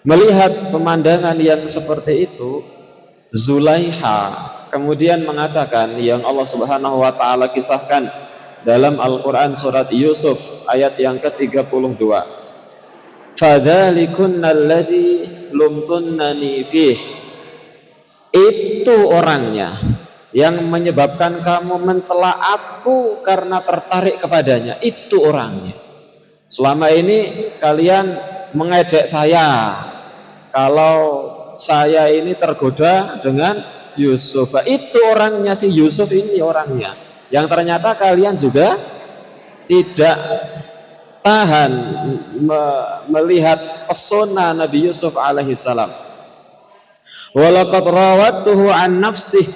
Melihat pemandangan yang seperti itu, Zulaiha kemudian mengatakan yang Allah Subhanahu wa taala kisahkan dalam Al-Qur'an surat Yusuf ayat yang ke-32. Fadzalikunna alladzi lumtunnani fih. Itu orangnya yang menyebabkan kamu mencela aku karena tertarik kepadanya. Itu orangnya. Selama ini kalian mengejek saya kalau saya ini tergoda dengan Yusuf. Itu orangnya, si Yusuf ini orangnya. Yang ternyata kalian juga tidak tahan melihat pesona Nabi Yusuf alaihissalam. Walaqad rawattuhu an nafsih,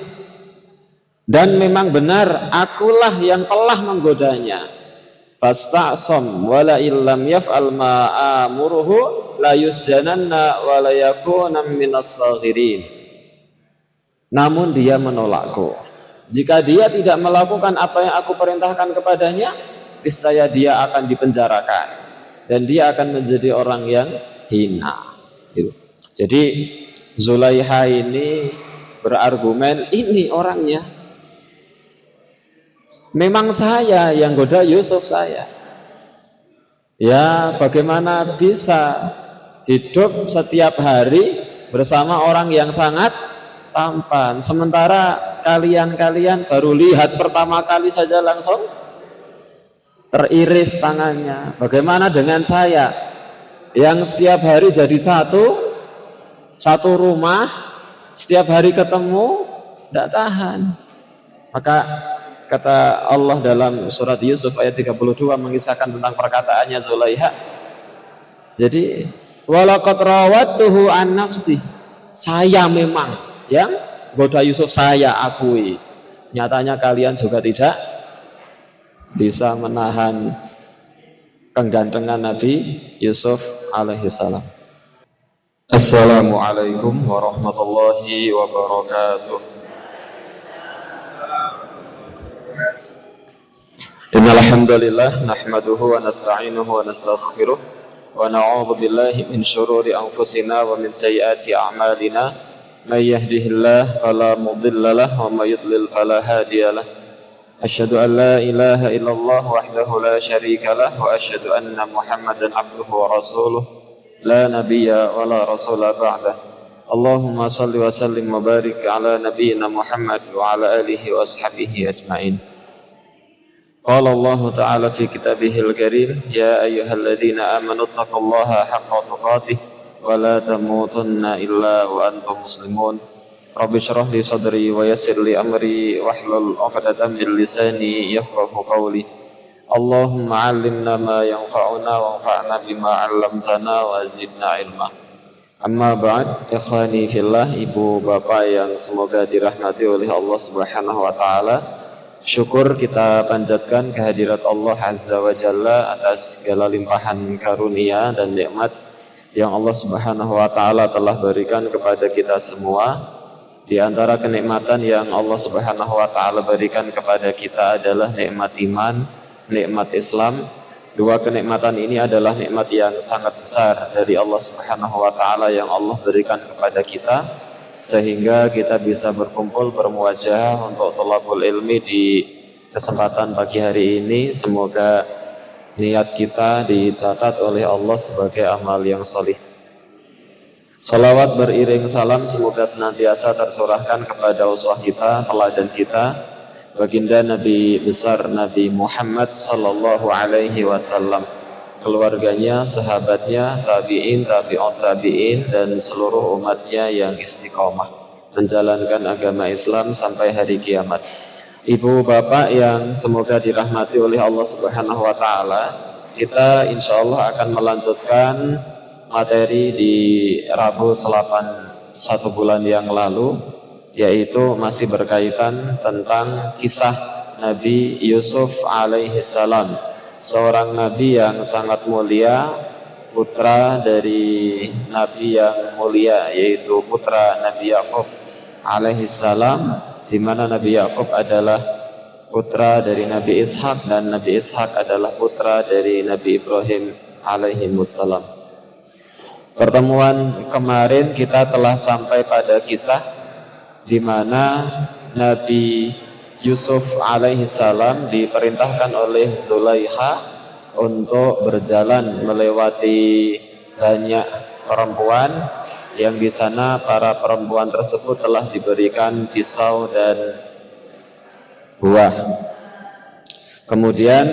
dan memang benar akulah yang telah menggodanya. Fasta'sam wala illam yaf'al ma amuruhu la yusjananna wa la yakuna minas saghirin. Namun dia menolakku. Jika dia tidak melakukan apa yang aku perintahkan kepadanya, niscaya dia akan dipenjarakan dan dia akan menjadi orang yang hina. Jadi Zulaiha ini berargumen, ini orangnya. Memang saya yang goda Yusuf saya. Ya, bagaimana bisa hidup setiap hari bersama orang yang sangat tampan, sementara kalian baru lihat pertama kali saja langsung teriris tangannya. Bagaimana dengan saya yang setiap hari jadi satu rumah, setiap hari ketemu, tidak tahan. Maka kata Allah dalam surat Yusuf ayat 32 mengisahkan tentang perkataannya Zulaiha. Jadi walaqad rawattuhu an nafsi, saya memang yang goda Yusuf, saya akui. Nyatanya kalian juga tidak bisa menahan kegantengan Nabi Yusuf alaihissalam. Assalamualaikum warahmatullahi wabarakatuh. Innal hamdalillah nahmaduhu wa nasta'inuhu wa nastaghfiruh wa na'udzu billahi min shururi anfusina wa min sayyiati a'malina may yahdihillahu fala mudilla lahu wa may yudlil fala hadiyalah. Asyhadu an la ilaha illallah wahdahu la syarika lah wa asyhadu anna Muhammadan abduhu wa rasuluh la nabiyya wa la rasula ba'dah. Allahumma salli wa sallim wa barik ala nabiyyina Muhammad wa ala alihi wa ashabihi ajma'in. Qala Allah Ta'ala fi kitabihil karim, ya ayyuhalladzina amanu taqullaha haqqa tuqatih wa la tamutunna illa wa antum muslimun. Rabbi shrah li sadri wa yassir li amri wahlul 'uqdatam min lisani yafqahu qawli. Allahumma 'allimna ma yanfa'una wanfa'na bima 'allamtana wa zidna ilma. Amma ba'd, ikhwani fillah, ibu bapak yang semoga dirahmati oleh Allah Subhanahu wa taala. Syukur kita panjatkan kehadirat Allah Azza wa Jalla atas segala limpahan karunia dan nikmat yang Allah Subhanahu wa taala telah berikan kepada kita semua. Di antara kenikmatan yang Allah Subhanahu wa taala berikan kepada kita adalah nikmat iman, nikmat Islam. Dua kenikmatan ini adalah nikmat yang sangat besar dari Allah Subhanahu wa taala yang Allah berikan kepada kita, sehingga kita bisa berkumpul bermuajah untuk thalabul ilmi di kesempatan pagi hari ini. Semoga niat kita dicatat oleh Allah sebagai amal yang sholih. Salawat beriring salam semoga senantiasa tercurahkan kepada uswah kita, teladan kita, baginda Nabi besar Nabi Muhammad sallallahu alaihi wasallam, keluarganya, sahabatnya, tabi'in, tabi'ut tabi'in, dan seluruh umatnya yang istiqomah menjalankan agama Islam sampai hari kiamat. Ibu bapak yang semoga dirahmati oleh Allah Subhanahu wa taala, kita insya Allah akan melanjutkan materi di Rabu Selapan 1 bulan yang lalu, yaitu masih berkaitan tentang kisah Nabi Yusuf alaihissalam, seorang nabi yang sangat mulia, putra dari nabi yang mulia, yaitu putra Nabi Yakub alaihissalam, di mana Nabi Yakub adalah putra dari Nabi Ishak dan Nabi Ishak adalah putra dari Nabi Ibrahim alaihimussalam. Pertemuan kemarin kita telah sampai pada kisah di mana Nabi Yusuf alaihissalam diperintahkan oleh Zulaiha untuk berjalan melewati banyak perempuan yang di sana para perempuan tersebut telah diberikan pisau dan buah. Kemudian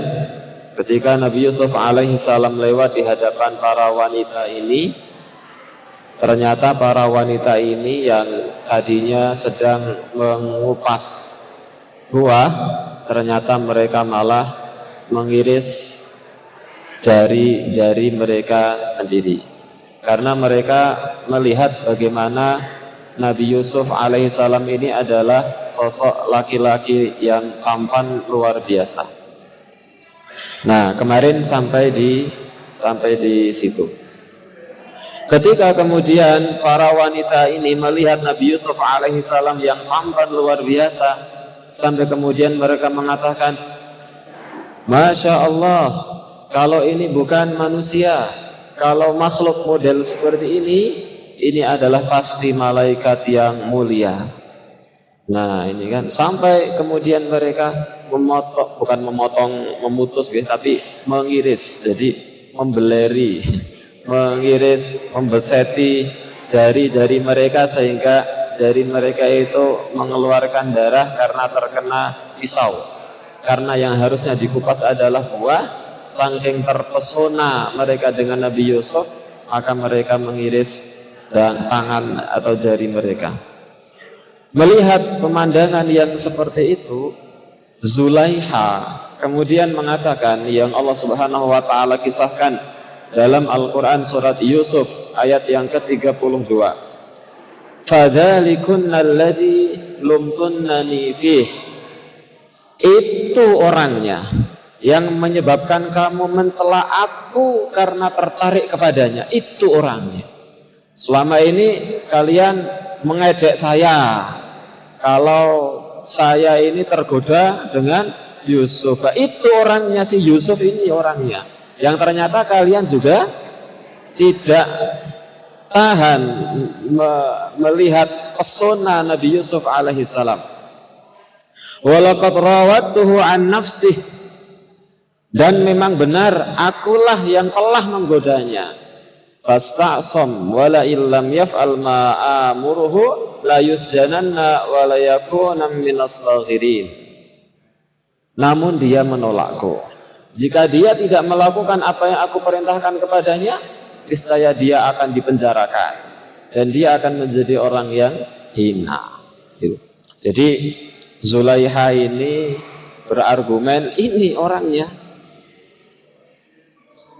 ketika Nabi Yusuf alaihissalam lewat di hadapan para wanita ini, ternyata para wanita ini yang tadinya sedang mengupas buah, ternyata mereka malah mengiris jari-jari mereka sendiri. Karena mereka melihat bagaimana Nabi Yusuf alaihissalam ini adalah sosok laki-laki yang tampan luar biasa. Nah, kemarin sampai di situ. Ketika kemudian para wanita ini melihat Nabi Yusuf alaihissalam yang tampan luar biasa, sampai kemudian mereka mengatakan, Masya Allah, kalau ini bukan manusia, kalau makhluk model seperti ini adalah pasti malaikat yang mulia. Nah ini kan, sampai kemudian mereka memutus gitu, tapi mengiris, jadi membeleri, mengiris, membeseti jari-jari mereka sehingga jari mereka itu mengeluarkan darah karena terkena pisau. Karena yang harusnya dikupas adalah buah, saking terpesona mereka dengan Nabi Yusuf, maka mereka mengiris dan tangan atau jari mereka. Melihat pemandangan yang seperti itu, Zulaiha kemudian mengatakan yang Allah Subhanahu wa taala kisahkan dalam Al-Qur'an surat Yusuf ayat yang ke-32. Fadzalikunna alladzi lumtunnani fih. Itu orangnya yang menyebabkan kamu mencela aku karena tertarik kepadanya. Itu orangnya. Selama ini kalian mengejek saya kalau saya ini tergoda dengan Yusuf. Itu orangnya, si Yusuf ini orangnya. Yang ternyata kalian juga tidak tahan melihat pesona Nabi Yusuf alaihissalam. Walaqad rawattuhu an nafsih. Dan memang benar akulah yang telah menggodanya. Fasta'sam wala illam yaf'al ma amuruhu la yusjananna wa la yakuna minas saghirin. Namun dia menolakku. Jika dia tidak melakukan apa yang aku perintahkan kepadanya, niscaya dia akan dipenjarakan dan dia akan menjadi orang yang hina. Jadi Zulaiha ini berargumen, ini orangnya.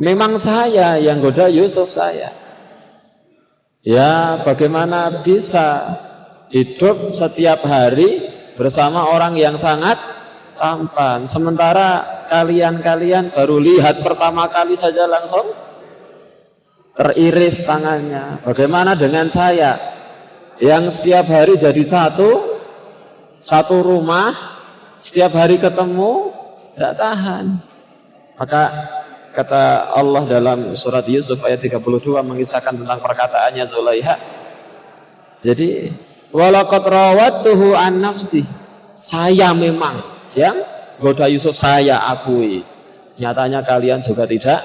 Memang saya yang goda Yusuf saya. Ya bagaimana bisa hidup setiap hari bersama orang yang sangat tampan, sementara kalian baru lihat pertama kali saja langsung teriris tangannya. Bagaimana dengan saya yang setiap hari jadi satu rumah, setiap hari ketemu, tidak tahan. Maka kata Allah dalam surat Yusuf ayat 32 mengisahkan tentang perkataannya Zulaiha. Jadi walaqad rawattuhu an nafsi. Saya memang yang goda Yusuf, saya akui. Nyatanya kalian juga tidak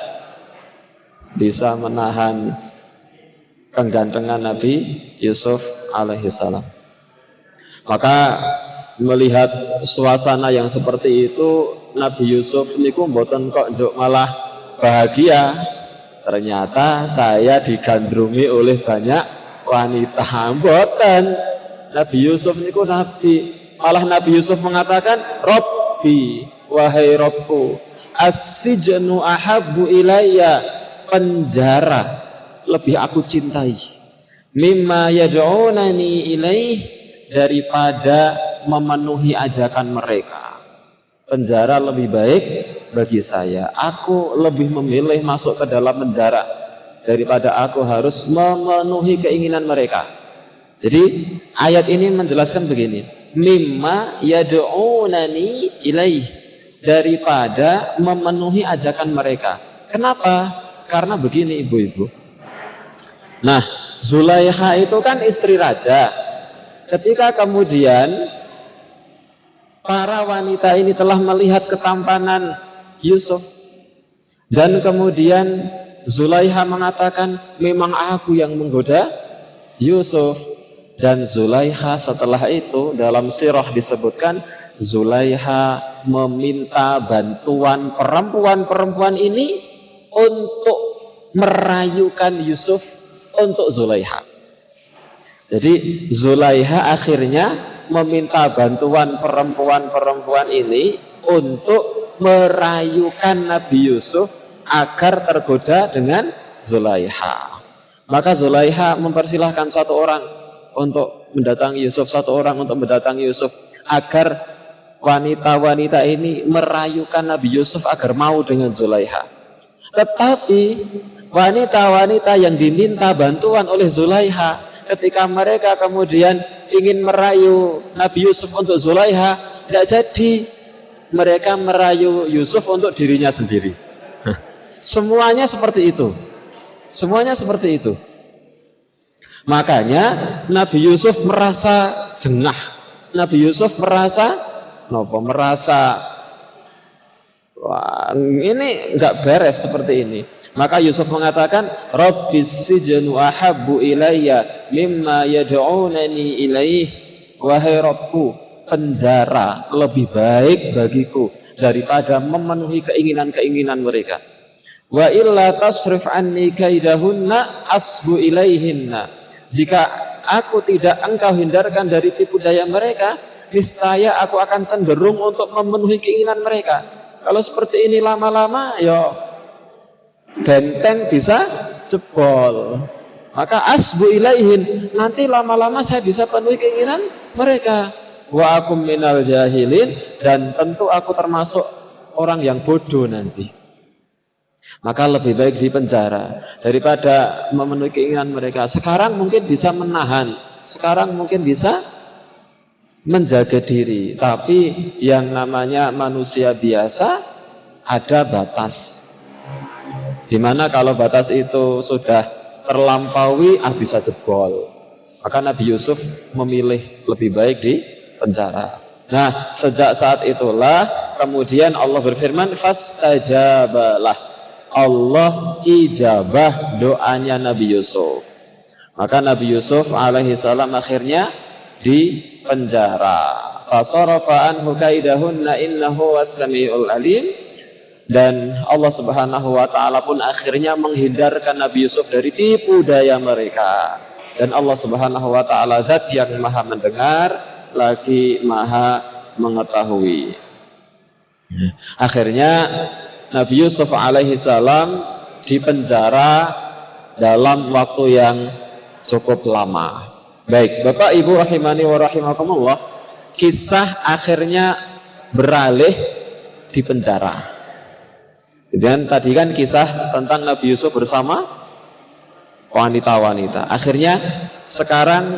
bisa menahan kegantengan Nabi Yusuf alaihissalam. Maka melihat suasana yang seperti itu, Nabi Yusuf niku mboten kok njuk malah bahagia. Ternyata saya digandrungi oleh banyak wanita. Mboten. Nabi Yusuf niku nabi. Malah Nabi Yusuf mengatakan, Robbi, wahai Robku, as-sijnu ahabbu ilayya, penjara lebih aku cintai, mimma yad'unani ilaih, daripada memenuhi ajakan mereka. Penjara lebih baik bagi saya. Aku lebih memilih masuk ke dalam penjara daripada aku harus memenuhi keinginan mereka. Jadi ayat ini menjelaskan begini, mimma yad'unani ilaih, daripada memenuhi ajakan mereka. Kenapa? Karena begini ibu-ibu, Nah, Zulaiha itu kan istri raja. Ketika kemudian para wanita ini telah melihat ketampanan Yusuf, dan kemudian Zulaiha mengatakan, memang aku yang menggoda Yusuf. Dan Zulaiha setelah itu dalam sirah disebutkan, Zulaiha meminta bantuan perempuan-perempuan ini untuk merayukan Yusuf untuk Zulaiha. Jadi Zulaiha akhirnya meminta bantuan perempuan-perempuan ini untuk merayukan Nabi Yusuf agar tergoda dengan Zulaiha. Maka Zulaiha mempersilahkan satu orang untuk mendatangi Yusuf, satu orang untuk mendatangi Yusuf, agar wanita-wanita ini merayukan Nabi Yusuf agar mau dengan Zulaiha. Tetapi wanita-wanita yang diminta bantuan oleh Zulaiha, ketika mereka kemudian ingin merayu Nabi Yusuf untuk Zulaiha, tidak jadi. Mereka merayu Yusuf untuk dirinya sendiri. Semuanya seperti itu. Semuanya seperti itu. Makanya Nabi Yusuf merasa jengah. Nabi Yusuf merasa wah, ini enggak beres seperti ini. Maka Yusuf mengatakan, Rabbis sijnu ahabbu ilayya mimma yad'unani ilaih. Wahai Rabbku, penjara lebih baik bagiku daripada memenuhi keinginan-keinginan mereka. Wa illa tasrif anni kaidahunna asbu ilaihinna. Jika aku tidak engkau hindarkan dari tipu daya mereka, niscaya aku akan cenderung untuk memenuhi keinginan mereka. Kalau seperti ini lama-lama, ya benteng bisa jebol. Maka asbu ilaihin, nanti lama-lama saya bisa penuhi keinginan mereka. Wa akum minal jahilin, dan tentu aku termasuk orang yang bodoh nanti. Maka lebih baik di penjara daripada memenuhi keinginan mereka. Sekarang mungkin bisa menahan, sekarang mungkin bisa menjaga diri, tapi yang namanya manusia biasa ada batas. Dimana kalau batas itu sudah terlampaui, bisa jebol. Maka Nabi Yusuf memilih lebih baik di penjara. Nah, sejak saat itulah kemudian Allah berfirman, fastajabalah. Allah ijabah doanya Nabi Yusuf. Maka Nabi Yusuf alaihi salam akhirnya di penjara. Fasarafa anhu kaidahunna innahu was-sami'ul alim. Dan Allah Subhanahu wa taala pun akhirnya menghindarkan Nabi Yusuf dari tipu daya mereka. Dan Allah Subhanahu wa taala zat yang maha mendengar lagi maha mengetahui. Akhirnya Nabi Yusuf alaihi salam dipenjara dalam waktu yang cukup lama. Baik, Bapak Ibu rahimani wa rahimakumullah, kisah akhirnya beralih di penjara. Dan tadi kan kisah tentang Nabi Yusuf bersama wanita-wanita. Akhirnya sekarang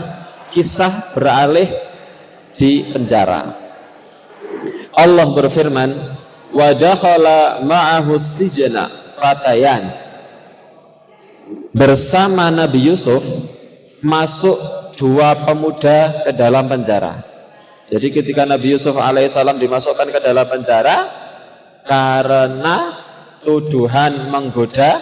kisah beralih di penjara. Allah berfirman, wa dakhala ma'ahu sijna fatayan. Bersama Nabi Yusuf masuk dua pemuda ke dalam penjara. Jadi ketika Nabi Yusuf alaihissalam dimasukkan ke dalam penjara karena tuduhan menggoda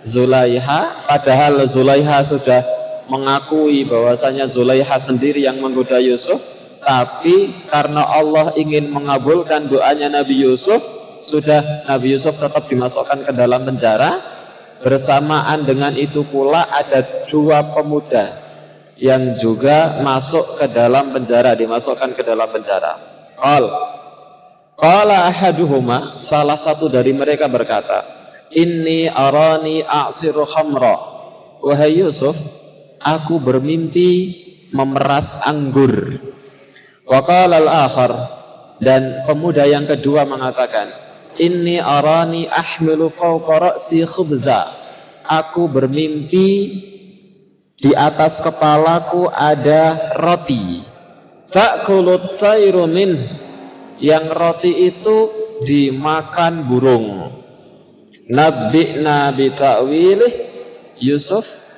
Zulaiha, padahal Zulaiha sudah mengakui bahwasanya Zulaiha sendiri yang menggoda Yusuf. Tapi karena Allah ingin mengabulkan doanya Nabi Yusuf, sudah Nabi Yusuf tetap dimasukkan ke dalam penjara. Bersamaan dengan itu pula ada dua pemuda yang juga masuk ke dalam penjara, dimasukkan ke dalam penjara. Qala ahaduhuma, salah satu dari mereka berkata, inni arani a'siru khamra. Wahai Yusuf, aku bermimpi memeras anggur. Wa qala al-akhar, dan pemuda yang kedua mengatakan, inni arani ahmilu fawqa ra'si khubza. Aku bermimpi di atas kepalaku ada roti. Ta'kulut tayru min, yang roti itu dimakan burung. Nabbi'na bi ta'wilih, Yusuf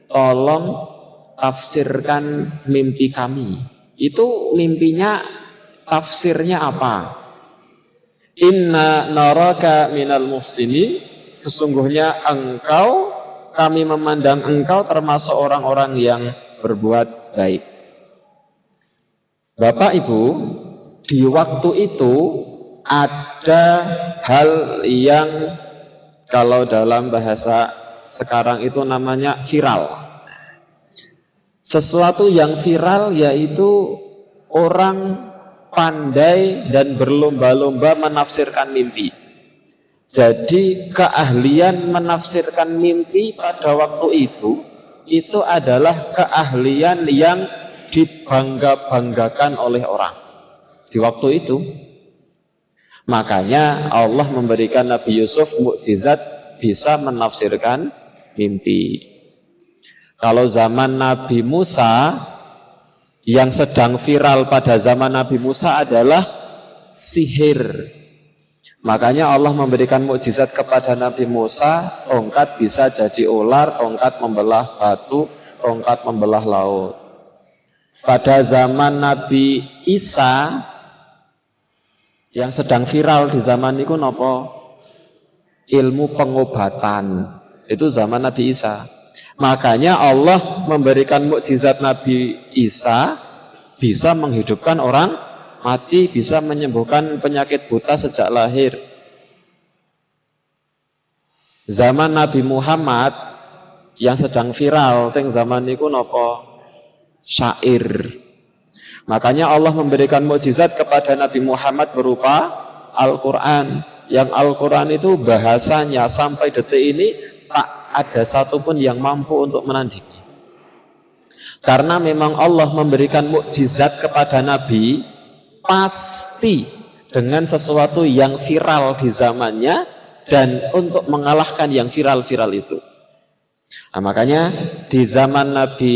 tolong tafsirkan mimpi kami. Itu mimpinya, tafsirnya apa? Inna naraka minal muhsinin, sesungguhnya engkau, kami memandang engkau termasuk orang-orang yang berbuat baik. Bapak Ibu, di waktu itu ada hal yang kalau dalam bahasa sekarang itu namanya viral. Sesuatu yang viral yaitu orang pandai dan berlomba-lomba menafsirkan mimpi. Jadi keahlian menafsirkan mimpi pada waktu itu adalah keahlian yang dibangga-banggakan oleh orang di waktu itu. Makanya Allah memberikan Nabi Yusuf mukjizat bisa menafsirkan mimpi. Kalau zaman Nabi Musa, yang sedang viral pada zaman Nabi Musa adalah sihir. Makanya Allah memberikan mukjizat kepada Nabi Musa, tongkat bisa jadi ular, tongkat membelah batu, tongkat membelah laut. Pada zaman Nabi Isa, yang sedang viral di zaman itu nopo? Ilmu pengobatan. Itu zaman Nabi Isa. Makanya Allah memberikan mukjizat Nabi Isa, bisa menghidupkan orang mati, bisa menyembuhkan penyakit buta sejak lahir. Zaman Nabi Muhammad yang sedang viral teng zaman niku napa? Syair. Makanya Allah memberikan mukjizat kepada Nabi Muhammad berupa Al-Qur'an. Yang Al-Qur'an itu bahasanya sampai detik ini tak ada satupun yang mampu untuk menandingi. Karena memang Allah memberikan mukjizat kepada Nabi pasti dengan sesuatu yang viral di zamannya dan untuk mengalahkan yang viral-viral itu. Nah, makanya di zaman Nabi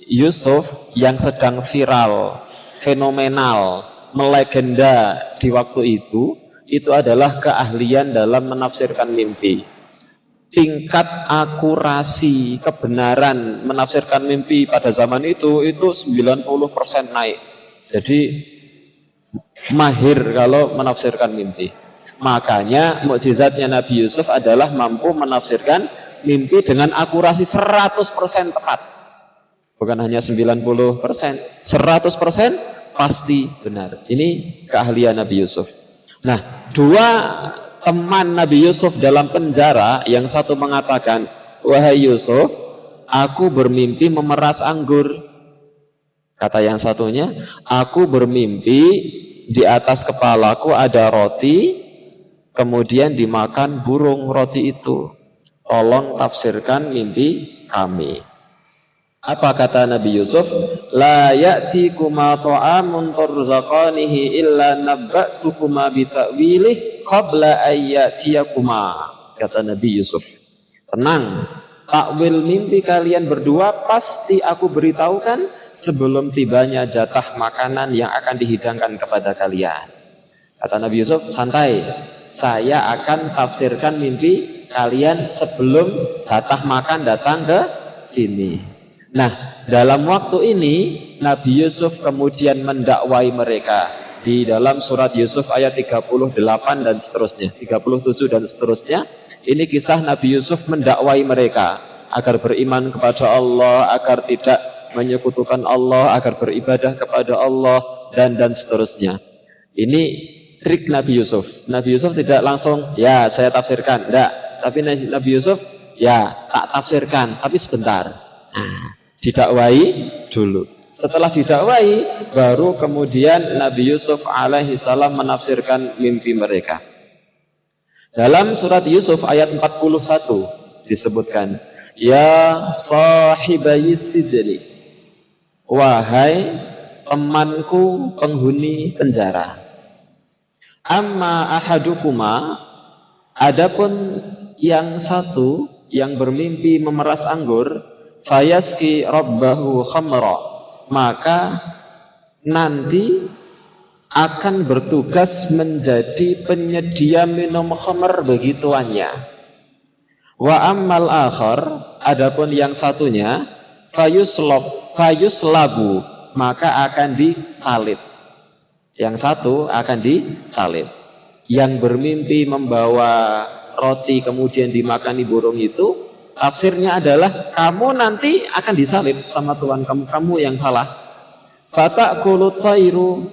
Yusuf yang sedang viral, fenomenal, melegenda di waktu itu adalah keahlian dalam menafsirkan mimpi. Tingkat akurasi kebenaran menafsirkan mimpi pada zaman itu 90% naik. Jadi mahir kalau menafsirkan mimpi. Makanya mukjizatnya Nabi Yusuf adalah mampu menafsirkan mimpi dengan akurasi 100% tepat. Bukan hanya 90%, 100% pasti benar. Ini keahlian Nabi Yusuf. Nah, dua teman Nabi Yusuf dalam penjara, yang satu mengatakan, wahai Yusuf, aku bermimpi memeras anggur. Kata yang satunya, aku bermimpi di atas kepalaku ada roti, kemudian dimakan burung roti itu. Tolong tafsirkan mimpi kami. Apa kata Nabi Yusuf? La ya'tikuma ta'amun turzaqanihi illa nabba'tukuma bita'wilih qabla ayyatiyakuma. Kata Nabi Yusuf, tenang, takwil mimpi kalian berdua pasti aku beritahukan sebelum tibanya jatah makanan yang akan dihidangkan kepada kalian. Kata Nabi Yusuf, santai, saya akan tafsirkan mimpi kalian sebelum jatah makan datang ke sini. Nah, dalam waktu ini Nabi Yusuf kemudian mendakwai mereka di dalam surat Yusuf ayat 38 dan seterusnya, 37 dan seterusnya. Ini kisah Nabi Yusuf mendakwai mereka agar beriman kepada Allah, agar tidak menyekutukan Allah, agar beribadah kepada Allah dan seterusnya. Ini trik Nabi Yusuf. Nabi Yusuf tidak langsung, ya saya tafsirkan, enggak. Tapi Nabi Yusuf, ya tak tafsirkan, tapi sebentar. Didakwai dulu. Setelah didakwai, baru kemudian Nabi Yusuf alaihi salam menafsirkan mimpi mereka. Dalam surat Yusuf ayat 41 disebutkan, ya sahibayis sijni, wahai temanku penghuni penjara. Amma ahadukuma, adapun yang satu yang bermimpi memeras anggur, fayaski rabbahu khamra, maka nanti akan bertugas menjadi penyedia minum khamr bagi tuannya. Wa ammal akhar, adapun yang satunya, fayuslabu, maka akan disalib. Yang satu akan disalib. Yang bermimpi membawa roti kemudian dimakani burung itu, tafsirnya adalah kamu nanti akan disalib sama Tuhan kamu, kamu yang salah. Fata'kulu tayru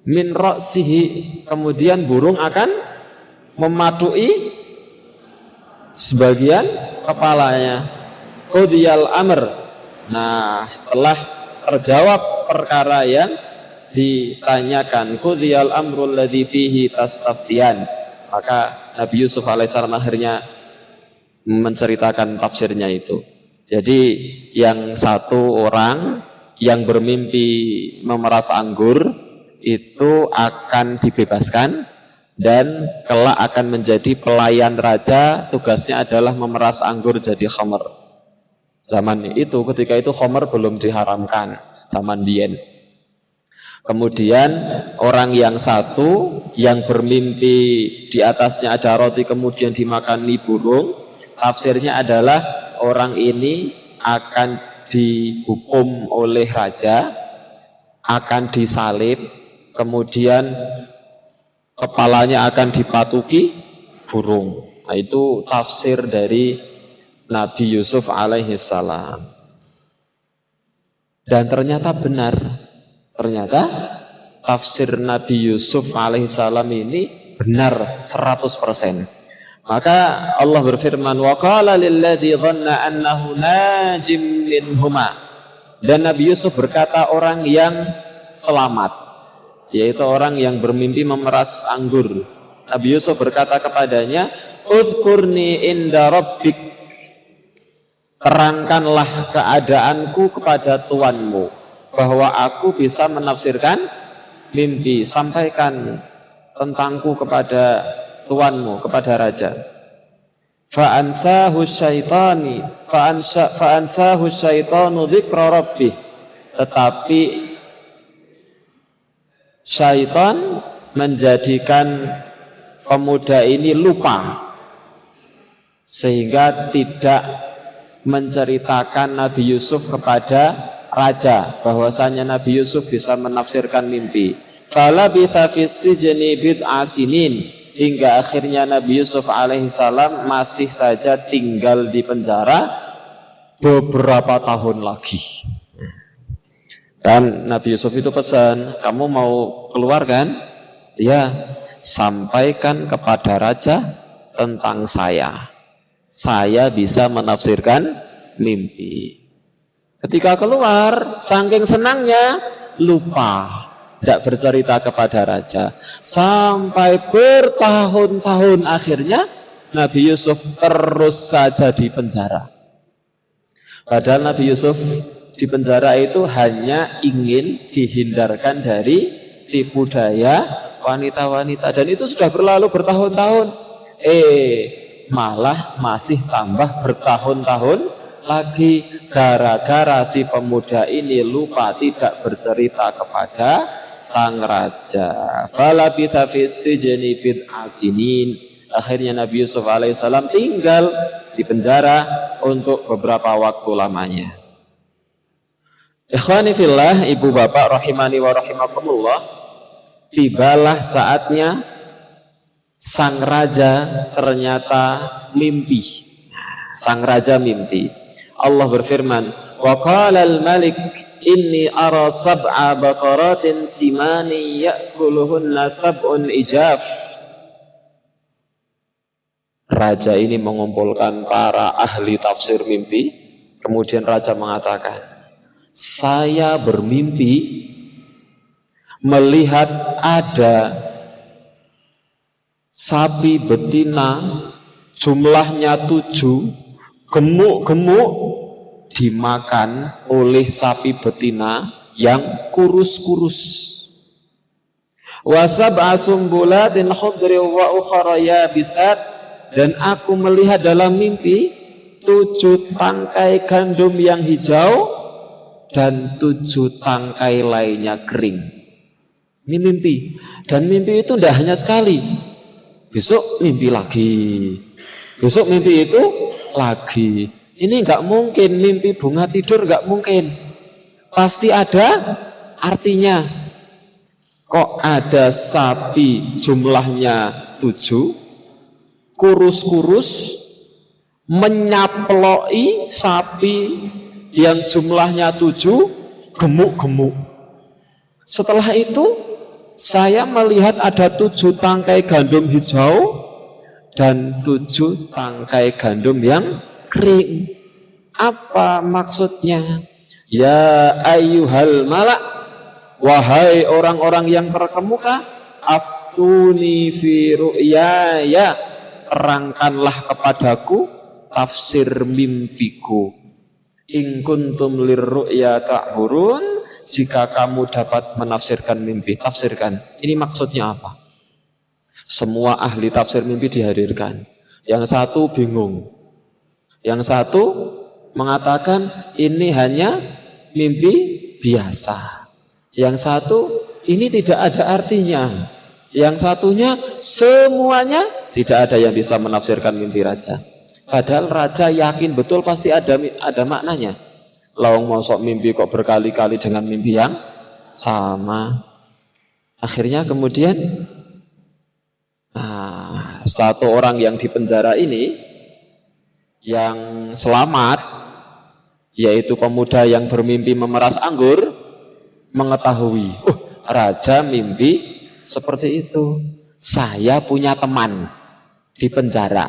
min ra'sihi, kemudian burung akan mematui sebagian kepalanya. Qudiyal amr, nah telah terjawab perkara yang ditanyakan. Qudiyal amrul ladzi fihi tastaftiyan. Maka Nabi Yusuf alaihissalam akhirnya menceritakan tafsirnya itu. Jadi yang satu orang yang bermimpi memeras anggur itu akan dibebaskan dan kelak akan menjadi pelayan raja, tugasnya adalah memeras anggur jadi khamr. Zaman itu, ketika itu khamr belum diharamkan, zaman biyen. Kemudian orang yang satu yang bermimpi di atasnya ada roti kemudian dimakani burung, tafsirnya adalah orang ini akan dihukum oleh raja, akan disalib, kemudian kepalanya akan dipatuki burung. Nah, itu tafsir dari Nabi Yusuf alaihissalam. Dan ternyata benar. Ternyata tafsir Nabi Yusuf alaihissalam ini benar 100%. Maka Allah berfirman, wa qala lilladzi dhanna annahu najim minhuma. Dan Nabi Yusuf berkata orang yang selamat, yaitu orang yang bermimpi memeras anggur. Nabi Yusuf berkata kepadanya, uzkurni inda rabbik, terangkanlah keadaanku kepada Tuhanmu, bahwa aku bisa menafsirkan mimpi, sampaikan tentangku kepada Tuhanmu, kepada raja. Fa'ansahu syaitanu dzikra rabbih, tetapi syaitan menjadikan pemuda ini lupa sehingga tidak menceritakan Nabi Yusuf kepada raja bahwasanya Nabi Yusuf bisa menafsirkan mimpi. Falabitha fis sijni bid'a sinin, hingga akhirnya Nabi Yusuf alaihissalam masih saja tinggal di penjara beberapa tahun lagi. Dan Nabi Yusuf itu pesan, kamu mau keluar kan? Ya, sampaikan kepada raja tentang saya. Saya bisa menafsirkan mimpi. Ketika keluar, saking senangnya lupa, tidak bercerita kepada raja. Sampai bertahun-tahun akhirnya Nabi Yusuf terus saja di penjara. Padahal Nabi Yusuf di penjara itu hanya ingin dihindarkan dari tipu daya wanita-wanita, dan itu sudah berlalu bertahun-tahun. Malah masih tambah bertahun-tahun lagi gara-gara si pemuda ini lupa tidak bercerita kepada sang raja. Falabitha fis sijni bid'a sinin. Akhirnya Nabi Yusuf alaihissalam tinggal di penjara untuk beberapa waktu lamanya. Ikhwani fillah, ibu bapak rahimani wa rahimakumullah, tibalah saatnya sang raja ternyata mimpi. Sang raja mimpi. Allah berfirman, wa qala al-malik inni ara sab'a baqaratin simani ya'kuluhunna sab'un ijaf. Raja ini mengumpulkan para ahli tafsir mimpi. Kemudian raja mengatakan, saya bermimpi melihat ada sapi betina jumlahnya 7, gemuk-gemuk, dimakan oleh sapi betina yang kurus-kurus. Wasab'a sumbulatin khudri wa ukhra yabisat, dan aku melihat dalam mimpi 7 tangkai gandum yang hijau dan 7 tangkai lainnya kering. Ini mimpi, dan mimpi itu tidak hanya sekali. Besok mimpi lagi, besok mimpi itu lagi. Ini nggak mungkin, mimpi bunga tidur nggak mungkin. Pasti ada artinya. Kok ada sapi jumlahnya 7, kurus-kurus, menyaploi sapi yang jumlahnya 7, gemuk-gemuk. Setelah itu saya melihat ada 7 tangkai gandum hijau dan 7 tangkai gandum yang kering. Apa maksudnya? Ya ayyuhal malak, wahai orang-orang yang terkemuka, aftuni fi ru'yaya, terangkanlah kepadaku tafsir mimpiku. In kuntum lirru'ya ta'burun, jika kamu dapat menafsirkan mimpi, tafsirkan. Ini maksudnya apa? Semua ahli tafsir mimpi dihadirkan. Yang satu bingung, yang satu mengatakan ini hanya mimpi biasa. Yang satu ini tidak ada artinya. Yang satunya semuanya tidak ada yang bisa menafsirkan mimpi raja. Padahal raja yakin betul pasti ada maknanya. Lawang mosok mimpi kok berkali-kali dengan mimpi yang sama. Akhirnya kemudian satu orang yang di penjara ini yang selamat, yaitu pemuda yang bermimpi memeras anggur, mengetahui, raja mimpi seperti itu. Saya punya teman di penjara,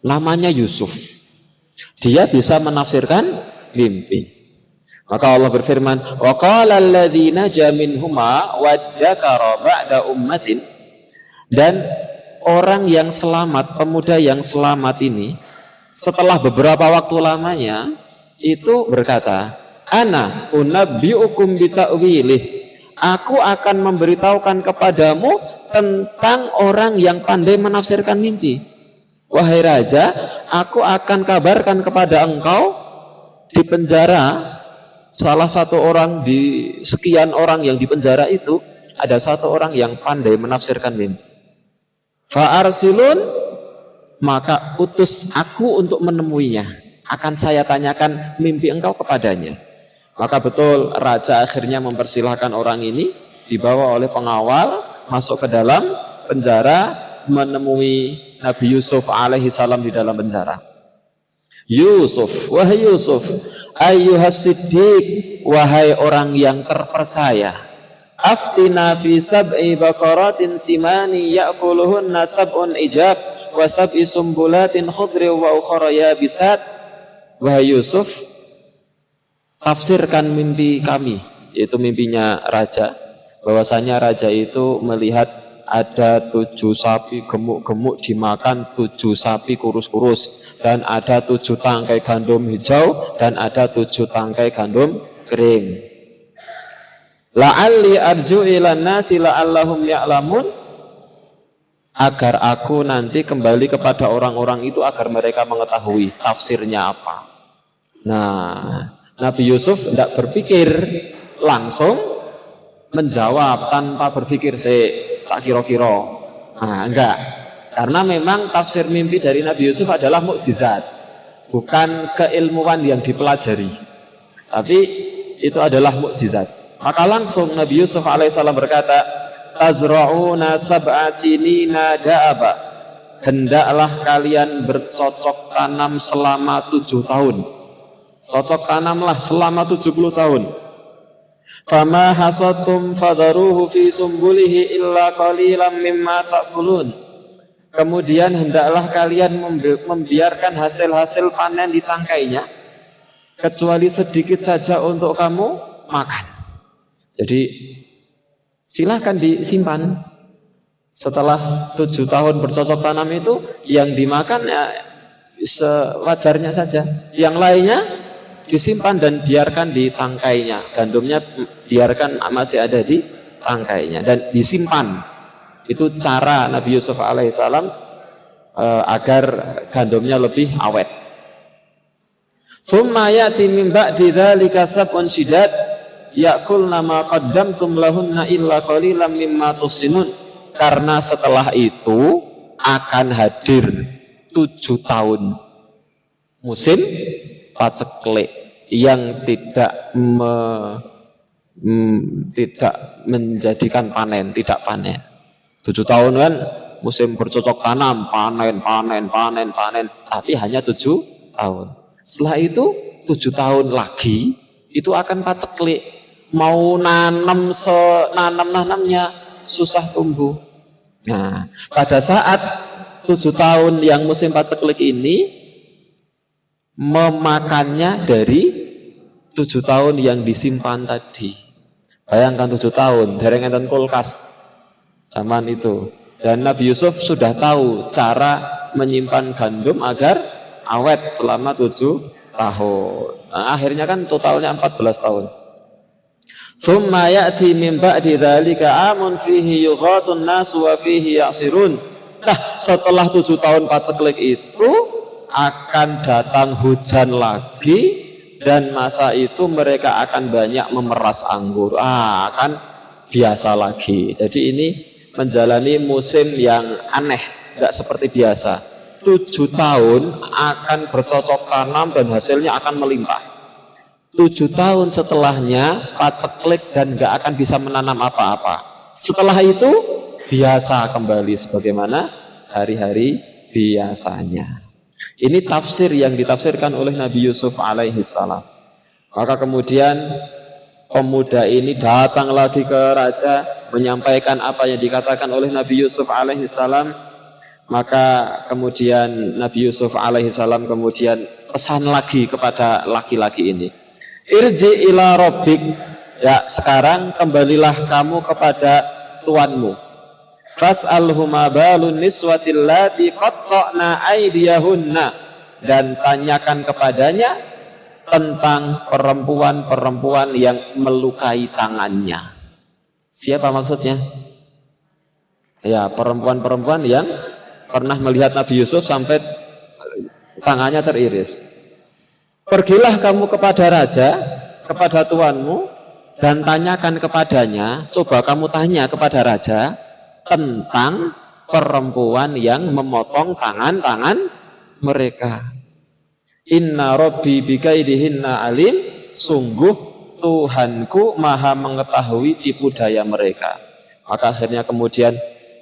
namanya Yusuf. Dia bisa menafsirkan mimpi. Maka Allah berfirman, wa qala alladzi naja minhuma wadzakara ba'da ummatin. Dan orang yang selamat, pemuda yang selamat ini, setelah beberapa waktu lamanya itu berkata, ana unabbiukum bita'wilih, aku akan memberitahukan kepadamu tentang orang yang pandai menafsirkan mimpi. Wahai raja, aku akan kabarkan kepada engkau, di penjara salah satu orang di sekian orang yang di penjara itu ada satu orang yang pandai menafsirkan mimpi. Fa'arsilun, maka utus aku untuk menemuinya. Akan saya tanyakan mimpi engkau kepadanya. Maka betul raja akhirnya mempersilahkan orang ini, dibawa oleh pengawal masuk ke dalam penjara, menemui Nabi Yusuf alaihi salam di dalam penjara. Yusuf, wahai Yusuf, ayyuhas siddiq, wahai orang yang terpercaya, aftina fi sab'i baqaratin simani ya'kuluhunna sab'un ijab wa sab'i sumbulatin khudri wa ukhra yabisat. Wahai Yusuf, tafsirkan mimpi kami, yaitu mimpinya raja, bahwasanya raja itu melihat ada 7 sapi gemuk-gemuk dimakan 7 sapi kurus-kurus, dan ada 7 tangkai gandum hijau dan ada 7 tangkai gandum kering. La'alli arju ilan nasi la'allahum ya'lamun, agar aku nanti kembali kepada orang-orang itu agar mereka mengetahui tafsirnya apa. Nah, Nabi Yusuf tidak berpikir, langsung menjawab tanpa berpikir tak kira-kira. Nah, enggak. Karena memang tafsir mimpi dari Nabi Yusuf adalah mukjizat, bukan keilmuan yang dipelajari, tapi itu adalah mukjizat. Maka langsung Nabi Yusuf alaihissalam berkata, tazra'una sab'a sinina da'aba, hendaklah kalian bercocok tanam selama 7 tahun. Cocok tanamlah selama 70 tahun. Fama hasadtum fadharuhu fi sumbulihi illa qalilan mimma ta'kulun. Kemudian hendaklah kalian membiarkan hasil-hasil panen di tangkainya, kecuali sedikit saja untuk kamu makan. Jadi silahkan disimpan. Setelah 7 tahun bercocok tanam itu, yang dimakan ya sewajarnya saja. Yang lainnya disimpan dan biarkan di tangkainya. Gandumnya biarkan masih ada di tangkainya dan disimpan. Itu cara Nabi Yusuf alaihissalam agar gandumnya lebih awet. Tsumma ya'ti min ba'di dzalika sab'un shidad ya'kulna ma qaddamtum lahunna illa qalilan mimma tusinun. Karena setelah itu akan hadir 7 tahun musim paceklik yang tidak menjadikan panen, tidak panen. 7 tahun kan musim bercocok tanam, panen, tapi hanya 7 tahun. Setelah itu 7 tahun lagi itu akan paceklik. Mau nanamnya susah tumbuh. Nah, pada saat 7 tahun yang musim paceklik ini memakannya dari 7 tahun yang disimpan tadi. Bayangkan 7 tahun, dereng enten kulkas zaman itu. Dan Nabi Yusuf sudah tahu cara menyimpan gandum agar awet selama 7 tahun. Nah, akhirnya kan totalnya 14 tahun. Tsumma ya'ti min ba'di dzalika amun fihi yughathun nasu wa fihi ya'sirun. Nah, setelah 7 tahun paceklik itu akan datang hujan lagi dan masa itu mereka akan banyak memeras anggur. Akan biasa lagi. Jadi ini menjalani musim yang aneh, tidak seperti biasa. 7 tahun akan bercocok tanam dan hasilnya akan melimpah. 7 tahun setelahnya paceklik dan gak akan bisa menanam apa-apa. Setelah itu biasa kembali sebagaimana hari-hari biasanya. Ini tafsir yang ditafsirkan oleh Nabi Yusuf alaihi salam. Maka kemudian pemuda ini datang lagi ke raja menyampaikan apa yang dikatakan oleh Nabi Yusuf alaihi salam. Maka kemudian Nabi Yusuf alaihi salam kemudian pesan lagi kepada laki-laki ini. Irji ila rabbik, ya sekarang kembalilah kamu kepada tuanmu. Fas'alhu ma balun niswatil lati qatta'na aydiyahunna, dan tanyakan kepadanya tentang perempuan-perempuan yang melukai tangannya. Siapa maksudnya? Ya, perempuan-perempuan yang pernah melihat Nabi Yusuf sampai tangannya teriris. Pergilah kamu kepada raja, kepada tuanmu, dan tanyakan kepadanya, coba kamu tanya kepada raja tentang perempuan yang memotong tangan-tangan mereka. Inna rabbi bikaidihinna alim, sungguh Tuhanku maha mengetahui tipu daya mereka. Maka akhirnya kemudian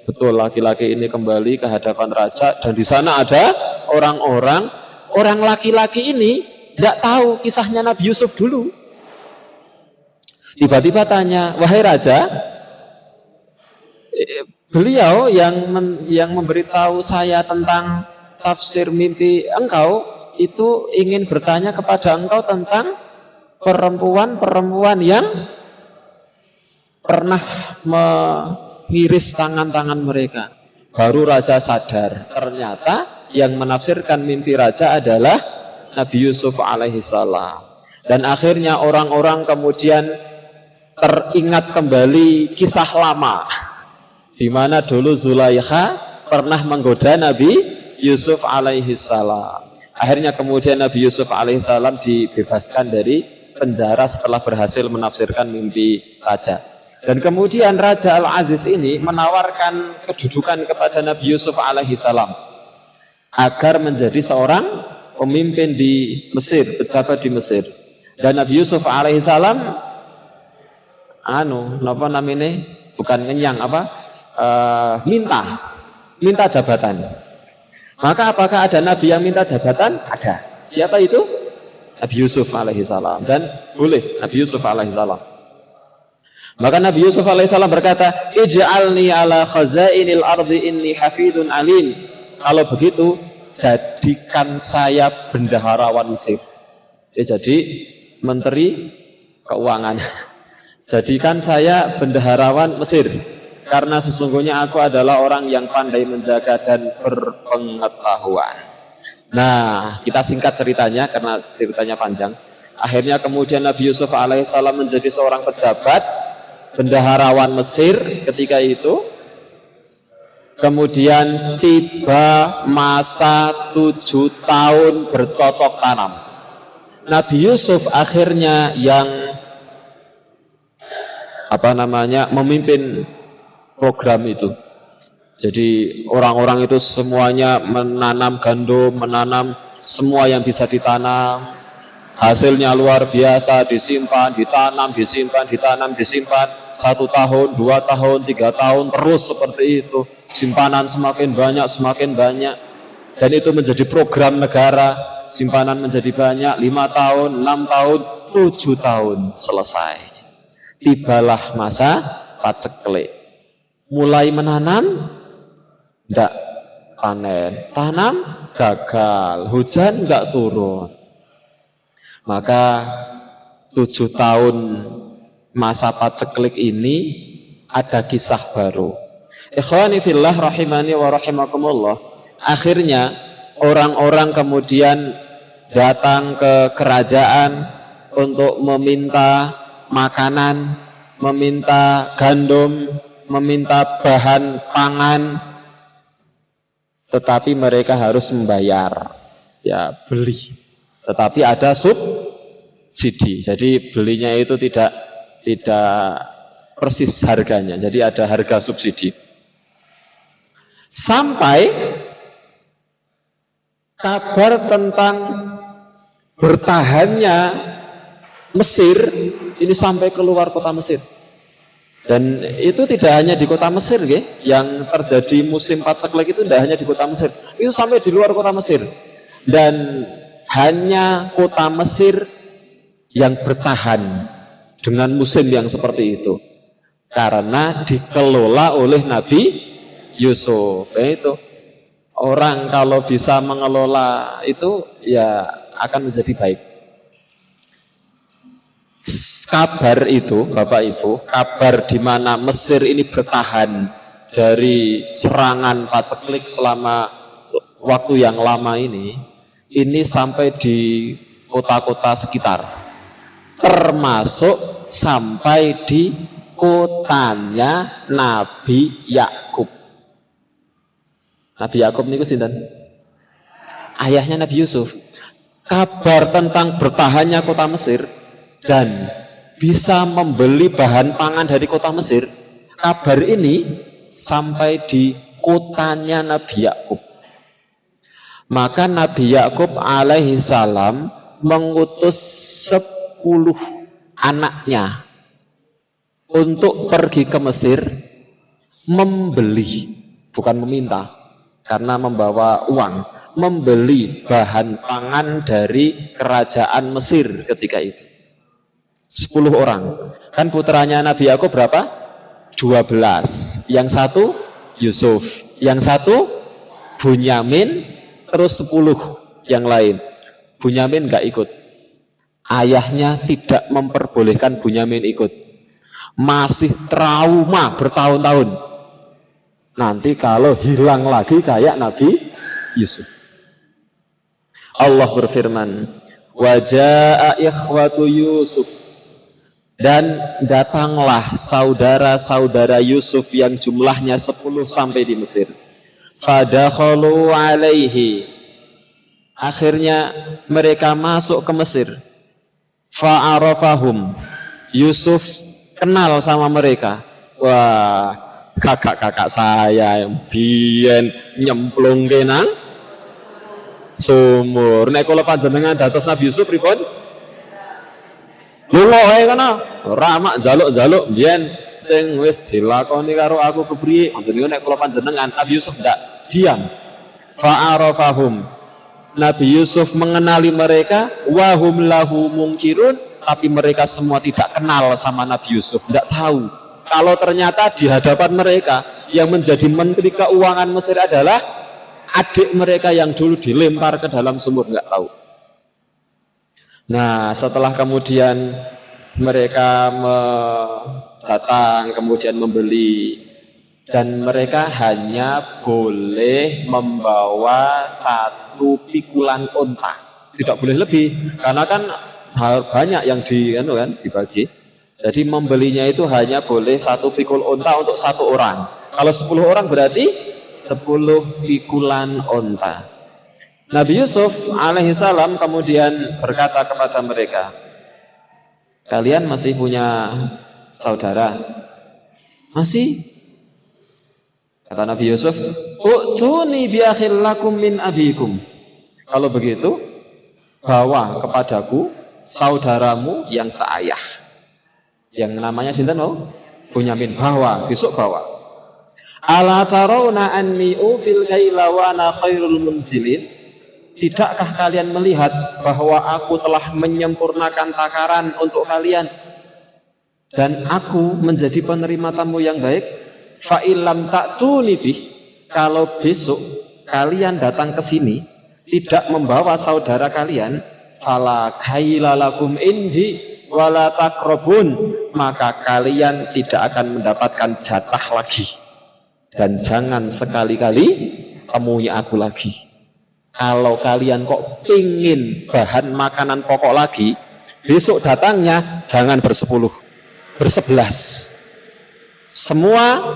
betul laki-laki ini kembali ke hadapan raja, dan di sana ada orang laki-laki ini tidak tahu kisahnya Nabi Yusuf dulu. Tiba-tiba tanya, wahai raja, beliau yang memberitahu saya tentang tafsir mimpi engkau itu ingin bertanya kepada engkau tentang perempuan-perempuan yang pernah mengiris tangan-tangan mereka. Baru raja sadar, ternyata yang menafsirkan mimpi raja adalah Nabi Yusuf alaihi salam. Dan akhirnya orang-orang kemudian teringat kembali kisah lama di mana dulu Zulaikha pernah menggoda Nabi Yusuf alaihi salam. Akhirnya kemudian Nabi Yusuf alaihi salam dibebaskan dari penjara setelah berhasil menafsirkan mimpi raja. Dan kemudian Raja Al-Aziz ini menawarkan kedudukan kepada Nabi Yusuf alaihi salam agar menjadi seorang pemimpin di Mesir, pejabat di Mesir. Dan Nabi Yusuf alaihi salam minta jabatan. Maka apakah ada nabi yang minta jabatan? Ada. Siapa itu? Nabi Yusuf alaihi salam. Dan boleh Nabi Yusuf alaihi salam. Maka Nabi Yusuf alaihi salam berkata, "Ij'alni ala khazainil ardi inni hafidun alim." Kalau begitu, jadikan saya bendaharawan Mesir. Ya, jadi menteri keuangan. Jadikan saya bendaharawan Mesir, karena sesungguhnya aku adalah orang yang pandai menjaga dan berpengetahuan. Nah, kita singkat ceritanya karena ceritanya panjang. Akhirnya kemudian Nabi Yusuf alaihissalam menjadi seorang pejabat bendaharawan Mesir ketika itu. Kemudian tiba masa 7 tahun bercocok tanam. Nabi Yusuf akhirnya yang memimpin program itu. Jadi orang-orang itu semuanya menanam gandum, menanam semua yang bisa ditanam, hasilnya luar biasa, disimpan, ditanam, disimpan, 1 tahun, 2 tahun, 3 tahun, terus seperti itu. Simpanan semakin banyak, dan itu menjadi program negara. Simpanan menjadi banyak, 5 tahun, 6 tahun, 7 tahun, selesai. Tibalah masa paceklik. Mulai menanam, enggak panen. Tanam, gagal. Hujan enggak turun. Maka 7 tahun masa paceklik ini ada kisah baru. Ikhwani fillah rahimani wa rahimakumullah. Akhirnya orang-orang kemudian datang ke kerajaan untuk meminta makanan, meminta gandum, meminta bahan pangan, tetapi mereka harus membayar, ya beli. Tetapi ada subsidi, jadi belinya itu tidak persis harganya, jadi ada harga subsidi. Sampai kabar tentang bertahannya Mesir ini sampai keluar kota Mesir. Dan itu tidak hanya di kota Mesir, yang terjadi musim paceklik itu tidak hanya di kota Mesir, itu sampai di luar kota Mesir. Dan hanya kota Mesir yang bertahan dengan musim yang seperti itu, karena dikelola oleh Nabi Yusuf. Itu orang kalau bisa mengelola itu ya akan menjadi baik. Kabar itu, Bapak Ibu, kabar di mana Mesir ini bertahan dari serangan paceklik selama waktu yang lama ini sampai di kota-kota sekitar, termasuk sampai di kotanya Nabi Yakub. Nabi Yakub niku sinten? Ayahnya Nabi Yusuf. Kabar tentang bertahannya kota Mesir dan bisa membeli bahan pangan dari kota Mesir, kabar ini sampai di kotanya Nabi Yakub. Maka Nabi Yakub alaihi salam mengutus 10 anaknya untuk pergi ke Mesir membeli, bukan meminta, karena membawa uang, membeli bahan pangan dari kerajaan Mesir ketika itu. 10 orang. Kan putranya Nabi Yakub berapa? 12. Yang satu Yusuf, yang satu Bunyamin, terus 10 yang lain. Bunyamin enggak ikut. Ayahnya tidak memperbolehkan Bunyamin ikut. Masih trauma bertahun-tahun. Nanti kalau hilang lagi kayak Nabi Yusuf. Allah berfirman, wa jaa ikhwatu Yusuf, dan datanglah saudara-saudara Yusuf yang jumlahnya 10 sampai di Mesir. Fadakhalu alaihi, akhirnya mereka masuk ke Mesir. Fa'arafahum, Yusuf kenal sama mereka. Wah, kakak-kakak saya yang biyen nyemplung kenang sumur. Nek kula panjenengan dados Nabi Yusuf pripun? Lunga wae kana, ora mak njaluk-njaluk biyen sing wis dilakoni karo aku kepriye. Ngoten nek kula panjenengan Nabi Yusuf ndak diam. Fa'arafahum, Nabi Yusuf mengenali mereka, wahum lahu mungkirun, tapi mereka semua tidak kenal sama Nabi Yusuf, ndak tahu kalau ternyata di hadapan mereka yang menjadi menteri keuangan Mesir adalah adik mereka yang dulu dilempar ke dalam sumur, nggak tahu. Nah, setelah kemudian mereka datang kemudian membeli, dan mereka hanya boleh membawa 1 pikulan unta, tidak boleh lebih, karena kan banyak yang dibagi. Jadi membelinya itu hanya boleh 1 pikul unta untuk 1 orang. Kalau 10 orang berarti 10 pikulan unta. Nabi Yusuf alaihissalam kemudian berkata kepada mereka, kalian masih punya saudara? Masih? Kata Nabi Yusuf, u'tuni bi akhil lakum min abikum. Kalau begitu, bawa kepadaku saudaramu yang seayah. Yang namanya sinten mau? Bunyamin. Bawa, besok bawa. Ala tarawna anni ufil kaila wa ana khairul munzilin. Tidakkah kalian melihat bahwa aku telah menyempurnakan takaran untuk kalian dan aku menjadi penerima tamu yang baik? Fa illam ta'tuni bih, kalau besok kalian datang ke sini tidak membawa saudara kalian, fala kaila lakum indi wala taqrabun, maka kalian tidak akan mendapatkan jatah lagi dan jangan sekali-kali temui aku lagi. Kalau kalian kok pingin bahan makanan pokok lagi, besok datangnya jangan bersepuluh, bersebelas. Semua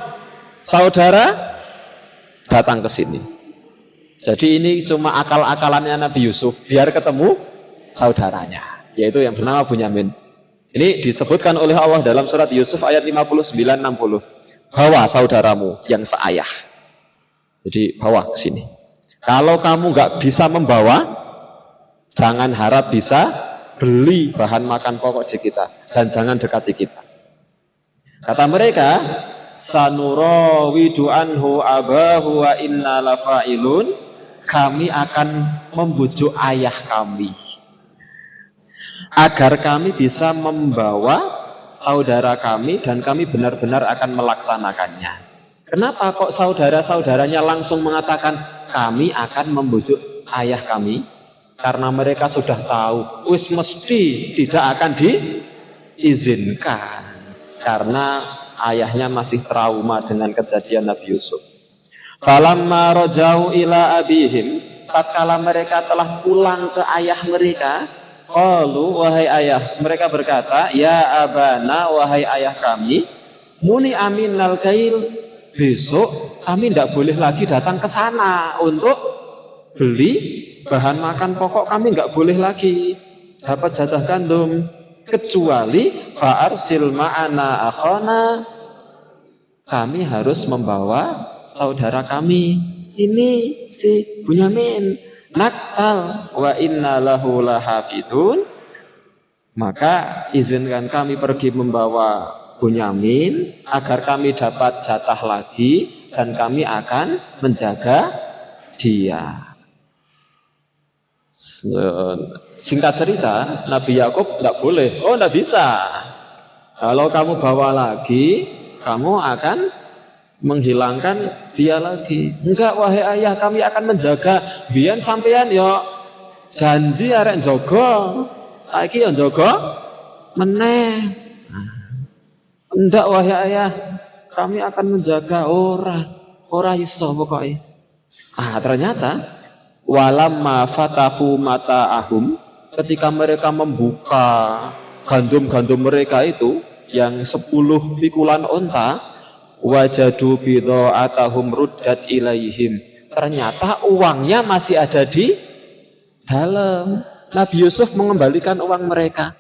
saudara datang ke sini. Jadi ini cuma akal-akalannya Nabi Yusuf biar ketemu saudaranya, yaitu yang bernama Bunyamin. Ini disebutkan oleh Allah dalam surat Yusuf ayat 59-60. Bawa saudaramu yang seayah. Jadi bawa ke sini. Kalau kamu nggak bisa membawa, jangan harap bisa beli bahan makan pokok di kita dan jangan dekati kita. Kata mereka, sanurawidu anhu abahu wa inna lafa'ilun, kami akan membujuk ayah kami agar kami bisa membawa saudara kami dan kami benar-benar akan melaksanakannya. Kenapa kok saudara-saudaranya langsung mengatakan kami akan membujuk ayah kami? Karena mereka sudah tahu wis mesti tidak akan diizinkan karena ayahnya masih trauma dengan kejadian Nabi Yusuf. Falamma rajau ila abihim, tatkala mereka telah pulang ke ayah mereka, qalu wahai ayah, mereka berkata, ya abana wahai ayah kami, muni aminal kail, besok kami tidak boleh lagi datang ke sana untuk beli bahan makan pokok, kami nggak boleh lagi dapat jatah gandum kecuali fa'arsil ma'ana akhana, kami harus membawa saudara kami ini si Bunyamin nakal wa inna lahu lahafidun, maka izinkan kami pergi membawa Bunyamin agar kami dapat jatah lagi dan kami akan menjaga dia. Singkat cerita, Nabi Yakub tidak boleh. Oh, tidak bisa. Kalau kamu bawa lagi, kamu akan menghilangkan dia lagi. Enggak, wahai ayah, kami akan menjaga. Biyen sampean yo janji arek njogo, saiki yo njogo meneh. Enggak, wahai ayah, kami akan menjaga. Ora iso pokoknya. Ternyata walamma fatahu mata'ahum, ketika mereka membuka gandum-gandum mereka itu yang 10 pikulan onta, wajadu bidha'atahum ruddat ilaihim, ternyata uangnya masih ada di dalam. Nabi Yusuf mengembalikan uang mereka.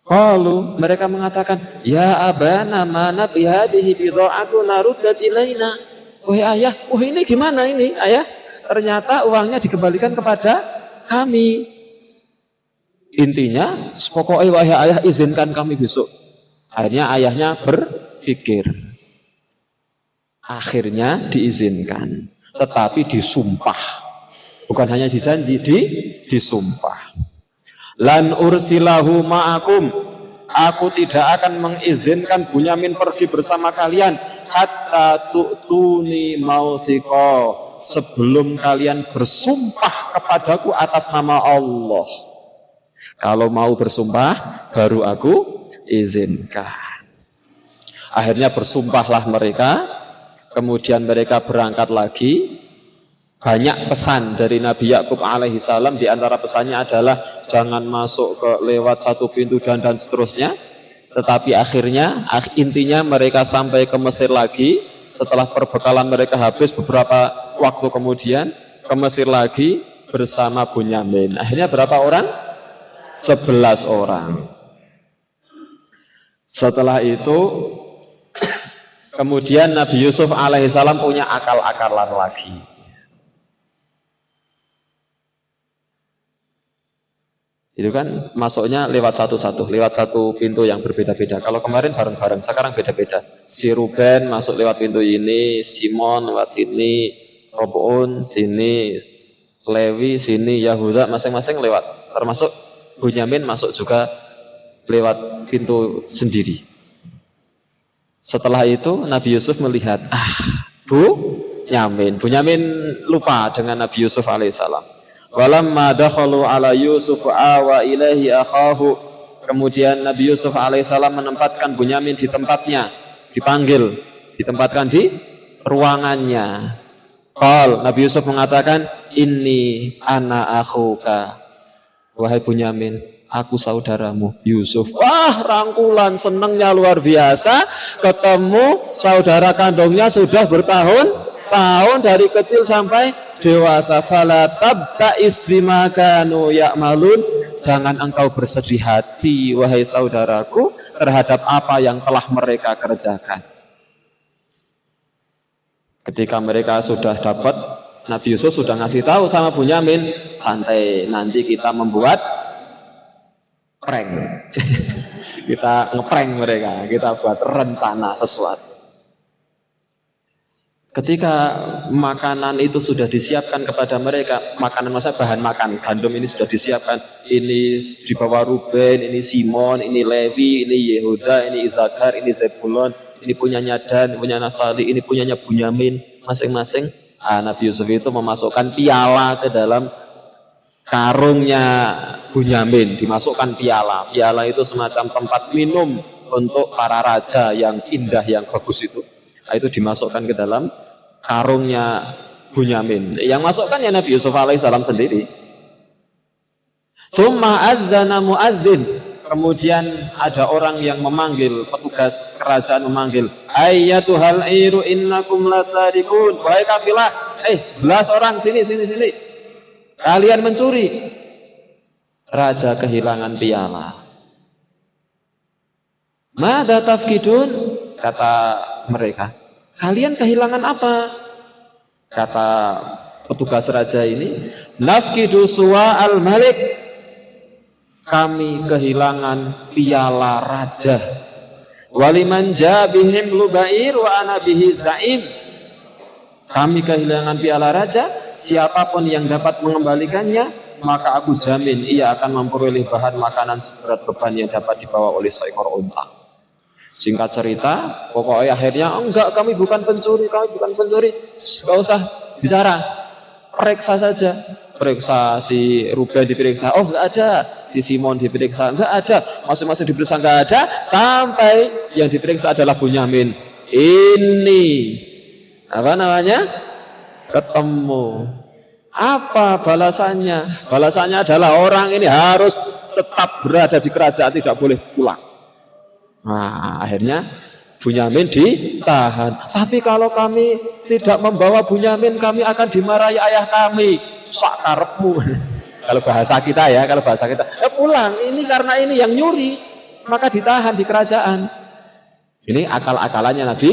Qalu, mereka mengatakan, ya abana mana bihadihi bidha'atuna ruddat ilaina. Wahai ayah, ini gimana ini ayah? Ternyata uangnya dikembalikan kepada kami. Intinya, pokoknya wahai ayah izinkan kami besok. Akhirnya ayahnya berpikir. Akhirnya diizinkan. Tetapi disumpah. Bukan hanya dijanji, disumpah. Lan ursilahu ma'akum. Aku tidak akan mengizinkan Bunyamin pergi bersama kalian. Hatta tu'tuni mausiqo, sebelum kalian bersumpah kepadaku atas nama Allah. Kalau mau bersumpah, baru aku izinkan. Akhirnya bersumpahlah mereka. Kemudian mereka berangkat lagi. Banyak pesan dari Nabi Yakub alaihissalam. Di antara pesannya adalah jangan masuk ke lewat satu pintu dan seterusnya. Tetapi akhirnya, intinya mereka sampai ke Mesir lagi. Setelah perbekalan mereka habis, beberapa waktu kemudian ke Mesir lagi bersama Bunyamin. Akhirnya berapa orang? 11 orang. Setelah itu kemudian Nabi Yusuf alaihissalam punya akal-akalan lagi. Itu kan masuknya lewat satu pintu yang berbeda-beda. Kalau kemarin bareng-bareng, sekarang beda-beda. Si Ruben masuk lewat pintu ini, Simon lewat sini, Robon sini, Lewi sini, Yahuda masing-masing lewat. Termasuk Bunyamin masuk juga lewat pintu sendiri. Setelah itu Nabi Yusuf melihat, Bunyamin lupa dengan Nabi Yusuf alaihissalam. Walamma dakhalu ala Yusuf awa ilaihi akhahu. Kemudian Nabi Yusuf alaihissalam menempatkan Bunyamin di tempatnya, dipanggil, ditempatkan di ruangannya. Nabi Yusuf mengatakan, inni ana akhuka. Wahai Bunyamin, aku saudaramu Yusuf. Wah, rangkulan, senengnya luar biasa. Ketemu saudara kandungnya sudah bertahun-tahun dari kecil sampai dewasa. Fala tabta'is bima kanu ya'malun. Jangan engkau bersedih hati wahai saudaraku terhadap apa yang telah mereka kerjakan. Ketika mereka sudah dapat, Nabi Yusuf sudah ngasih tahu sama Bunyamin, santai, nanti kita membuat prank. Kita ngeprank mereka, kita buat rencana sesuatu. Ketika makanan itu sudah disiapkan kepada mereka, makanan masa bahan makan, gandum ini sudah disiapkan, ini dibawa Ruben, ini Simon, ini Lewi, ini Yehuda, ini Isakar, ini Zebulon, ini punyanya Dan, punya Naftali, ini punyanya Bunyamin, masing-masing. Nabi Yusuf itu memasukkan piala ke dalam karungnya Bunyamin, dimasukkan piala. Piala itu semacam tempat minum untuk para raja yang indah, yang bagus itu. Itu dimasukkan ke dalam karungnya Bunyamin. Yang masukkan ya Nabi Yusuf alaihissalam sendiri. Tsumma adzana muadzin. Kemudian ada orang yang memanggil, petugas kerajaan memanggil, ayyatuhal iru innakum lasadiqun. Wahai kafilah, 11 orang sini. Kalian mencuri. Raja kehilangan piala. Mada tafkidun? Kata mereka, kalian kehilangan apa? Kata petugas raja ini, nafkidu suwa al-malik. Kami kehilangan piala raja. Waliman jabihim lubair wa ana bihi zaim. Kami kehilangan piala raja. Siapapun yang dapat mengembalikannya, maka aku jamin ia akan memperoleh bahan makanan seberat beban yang dapat dibawa oleh seekor unta. Singkat cerita, pokoknya akhirnya, enggak, kami bukan pencuri. Enggak usah bicara, periksa saja. Periksa, si Ruben diperiksa, enggak ada. Si Simon diperiksa, enggak ada. Masing-masing diperiksa, enggak ada. Sampai yang diperiksa adalah Bunyamin. Ini ketemu. Apa balasannya? Balasannya adalah orang ini harus tetap berada di kerajaan, tidak boleh pulang. Akhirnya Bunyamin ditahan. Tapi kalau kami tidak membawa Bunyamin, kami akan dimarahi ayah kami. Sakarepmu. Kalau bahasa kita, pulang. Ini karena ini yang nyuri, maka ditahan di kerajaan. Ini akal-akalannya Nabi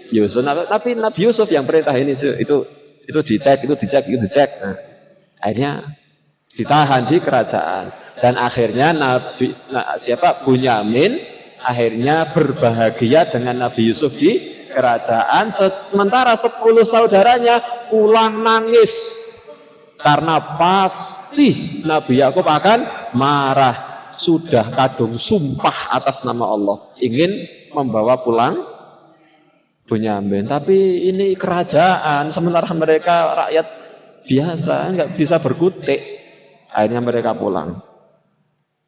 Yusuf. Tapi Nabi Yusuf yang perintah ini itu dicek. Akhirnya ditahan di kerajaan. Dan akhirnya Bunyamin akhirnya berbahagia dengan Nabi Yusuf di kerajaan. Sementara 10 saudaranya pulang nangis, karena pasti Nabi Yakub akan marah. Sudah kadung sumpah atas nama Allah ingin membawa pulang Bunyamin. Tapi ini kerajaan, sementara mereka rakyat biasa, nggak bisa berkutik. Akhirnya mereka pulang.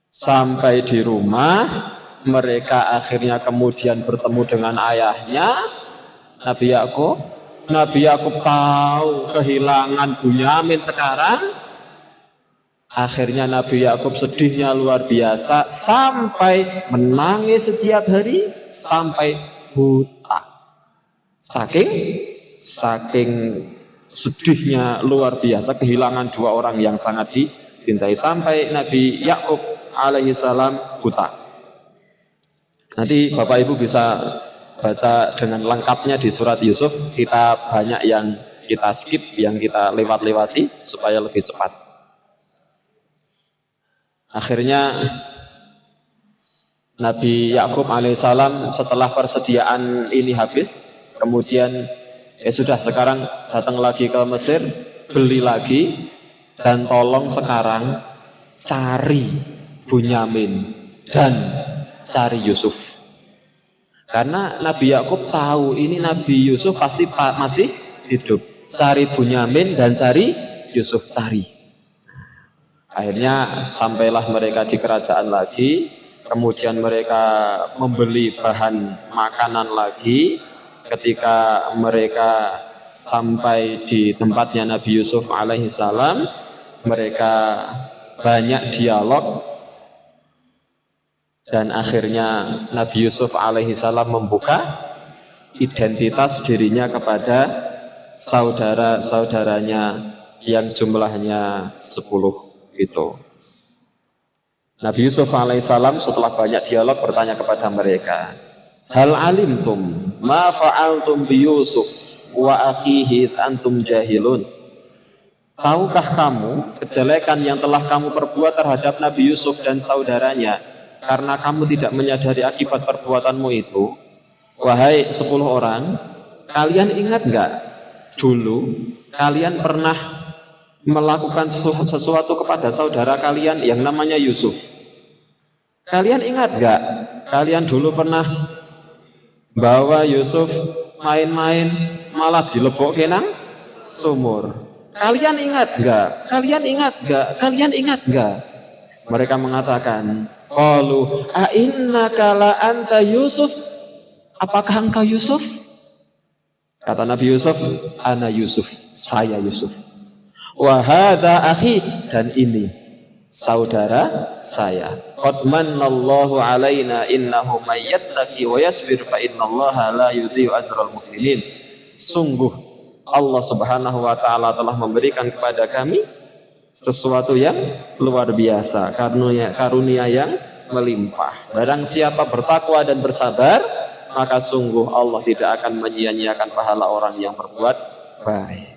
Sampai di rumah, mereka akhirnya kemudian bertemu dengan ayahnya, Nabi Yakub. Nabi Yakub tahu kehilangan Bunyamin sekarang. Akhirnya Nabi Yakub sedihnya luar biasa, sampai menangis setiap hari, sampai buta. Saking sedihnya luar biasa, kehilangan 2 orang yang sangat dicintai, sampai Nabi Yakub alaihissalam buta. Nanti Bapak Ibu bisa baca dengan lengkapnya di surat Yusuf. Kita banyak yang kita skip, yang kita lewat-lewati supaya lebih cepat. Akhirnya Nabi Yakub alaihissalam setelah persediaan ini habis, kemudian sudah sekarang datang lagi ke Mesir, beli lagi, dan tolong sekarang cari Bunyamin dan cari Yusuf. Karena Nabi Yakub tahu ini Nabi Yusuf pasti masih hidup. Cari Bunyamin dan cari Yusuf, cari. Akhirnya sampailah mereka di kerajaan lagi. Kemudian mereka membeli bahan makanan lagi. Ketika mereka sampai di tempatnya Nabi Yusuf alaihissalam, mereka banyak dialog. Dan akhirnya Nabi Yusuf alaihissalam membuka identitas dirinya kepada saudara-saudaranya yang jumlahnya 10 gitu. Nabi Yusuf alaihissalam setelah banyak dialog bertanya kepada mereka, hal alimtum ma fa'altum bi Yusuf wa akhihi antum jahilun. Tahukah kamu kejelekan yang telah kamu perbuat terhadap Nabi Yusuf dan saudaranya karena kamu tidak menyadari akibat perbuatanmu itu? Wahai 10 orang, kalian ingat enggak dulu kalian pernah melakukan sesuatu kepada saudara kalian yang namanya Yusuf? Kalian ingat gak? Kalian dulu pernah bawa Yusuf main-main malah dilebokke nang sumur. Kalian ingat gak? Kalian ingat gak? Kalian ingat gak? Mereka mengatakan, qalu a innaka la anta Yusuf? Apakah engkau Yusuf? Kata Nabi Yusuf, ana Yusuf, saya Yusuf. Wa hadza akhi, dan ini saudara saya. Qad manallahu alaina innahu may yattaqi wa yasbir fa innallaha la yudhi'u ajral muhsinin. Sungguh Allah Subhanahu wa taala telah memberikan kepada kami sesuatu yang luar biasa, karunia yang melimpah. Barang siapa bertakwa dan bersabar, maka sungguh Allah tidak akan menyia-nyiakan pahala orang yang berbuat baik.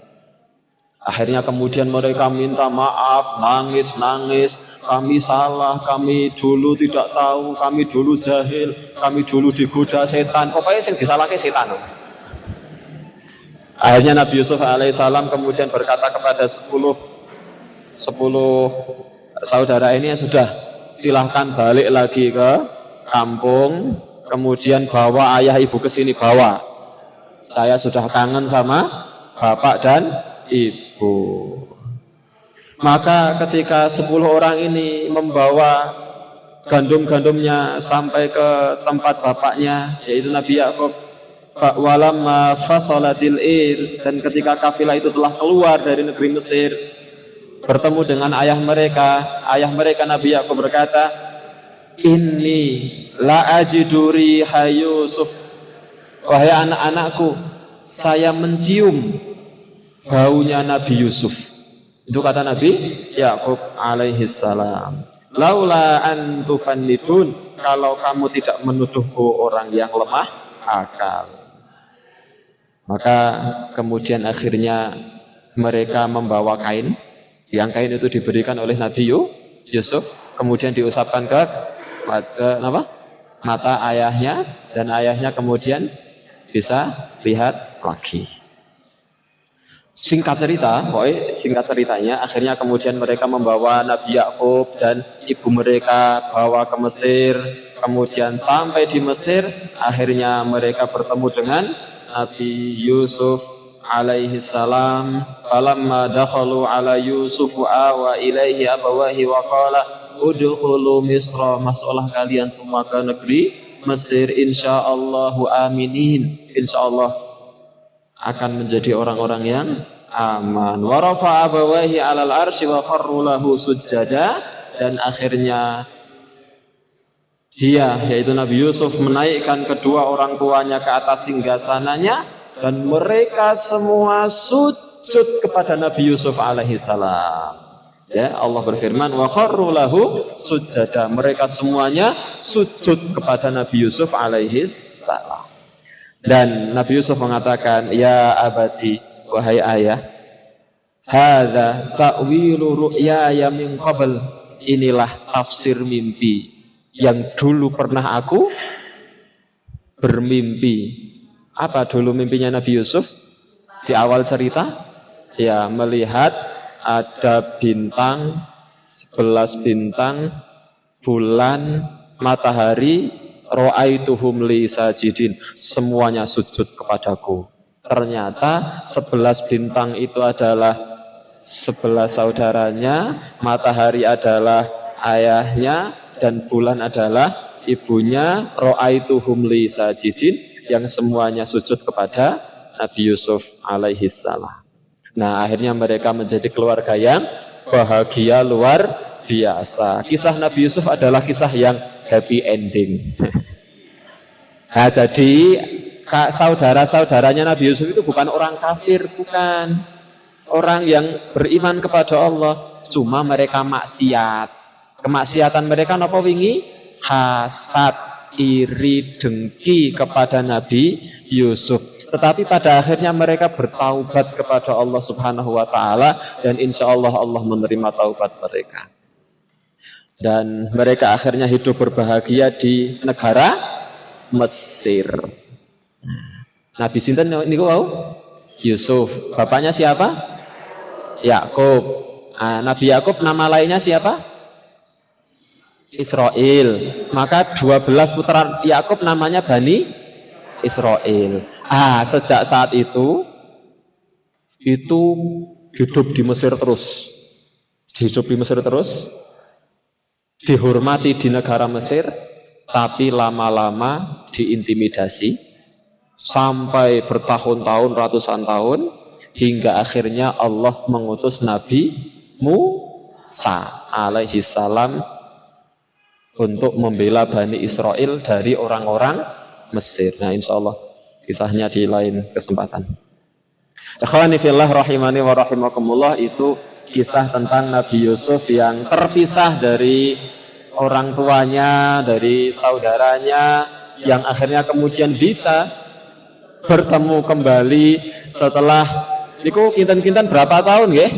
Akhirnya kemudian mereka minta maaf, nangis, kami salah, kami dulu tidak tahu, kami dulu jahil, kami dulu digoda setan. Pokoknya yang disalahkan setan. Akhirnya Nabi Yusuf alaihissalam kemudian berkata kepada 10 saudara ini, sudah silahkan balik lagi ke kampung, kemudian bawa ayah ibu ke sini, bawa. Saya sudah kangen sama bapak dan ibu. Maka ketika 10 orang ini membawa gandum-gandumnya sampai ke tempat bapaknya, yaitu Nabi Yakub, walamma fasalatil ir, dan ketika kafilah itu telah keluar dari negeri Mesir bertemu dengan ayah mereka Nabi Yakub berkata, inni la ajiduri Yusuf, wahai anak-anakku, saya mencium baunya Nabi Yusuf. Itu kata Nabi Yakub alaihissalam, laula an tufannidun, kalau kamu tidak menuduhku orang yang lemah akal. Maka kemudian akhirnya mereka membawa kain, yang kain itu diberikan oleh Nabi Yusuf, kemudian diusapkan ke mata ayahnya, dan ayahnya kemudian bisa lihat lagi. Singkat ceritanya, akhirnya kemudian mereka membawa Nabi Yakub dan ibu mereka bawa ke Mesir. Kemudian sampai di Mesir, akhirnya mereka bertemu dengan Nabi Yusuf alaihi salam. Falamma dakhalu ala Yusuf awa ilaihi abawahi wa qala udkhulu Misra, masuklah kalian semua ke negeri Mesir, insyaallahu aminin, insyaallah akan menjadi orang-orang yang aman. Wa rafa'a abawahi 'alal arsy wa kharru lahu sujada, dan akhirnya dia, yaitu Nabi Yusuf, menaikkan kedua orang tuanya ke atas singgasananya, dan mereka semua sujud kepada Nabi Yusuf alaihi salam. Ya, Allah berfirman, wa kharru lahu sujada, mereka semuanya sujud kepada Nabi Yusuf alaihi salam. Dan Nabi Yusuf mengatakan, ya abadi, wahai ayah, hadza ta'wilu ru'yaya min qabl, inilah tafsir mimpi yang dulu pernah aku bermimpi. Apa dulu mimpinya Nabi Yusuf? Di awal cerita, ya melihat ada bintang, 11 bintang, bulan, matahari, ra'aituhum li sajidin, semuanya sujud kepadaku. Ternyata 11 bintang itu adalah 11 saudaranya, matahari adalah ayahnya, dan bulan adalah ibunya. Ra'aituhum li sajidin, yang semuanya sujud kepada Nabi Yusuf alaihi salam. Nah, akhirnya mereka menjadi keluarga yang bahagia luar biasa. Kisah Nabi Yusuf adalah kisah yang happy ending. Nah, jadi saudara-saudaranya Nabi Yusuf itu bukan orang kafir, bukan orang yang beriman kepada Allah, cuma mereka maksiat. Kemaksiatan mereka napa wingi? Hasad, iri, dengki kepada Nabi Yusuf. Tetapi pada akhirnya mereka bertaubat kepada Allah Subhanahu wa taala, dan insya Allah Allah menerima taubat mereka. Dan mereka akhirnya hidup berbahagia di negara Mesir. Nabi sinten niku wau? Yusuf. Bapaknya siapa? Yakub. Nah, Nabi Yakub nama lainnya siapa? Israel. Maka 12 putra Yakub namanya Bani Israel. Sejak saat itu hidup di Mesir terus. Hidup di Mesir terus, dihormati di negara Mesir, tapi lama-lama diintimidasi sampai bertahun-tahun, ratusan tahun, hingga akhirnya Allah mengutus Nabi Musa alaihi salam untuk membela Bani Israel dari orang-orang Mesir. Nah, insya Allah kisahnya di lain kesempatan. Ikhwani fillah rahimani wa rahimakumullah, itu kisah tentang Nabi Yusuf yang terpisah dari orang tuanya, dari saudaranya, yang akhirnya kemudian bisa bertemu kembali setelah niku kinten-kinten berapa tahun nggih?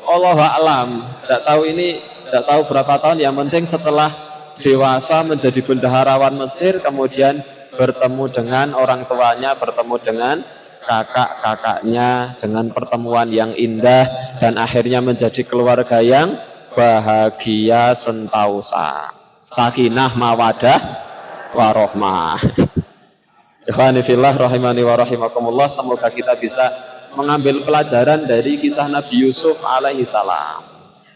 Allahu a'lam. Tidak tahu berapa tahun, yang penting setelah dewasa menjadi bendaharawan Mesir, kemudian bertemu dengan orang tuanya, bertemu dengan kakak-kakaknya, dengan pertemuan yang indah, dan akhirnya menjadi keluarga yang bahagia sentausa, sakinah mawadah warohmah. Ikhwani fillah rahimani wa rahimakumullah, semoga kita bisa mengambil pelajaran dari kisah Nabi Yusuf alaihi salam,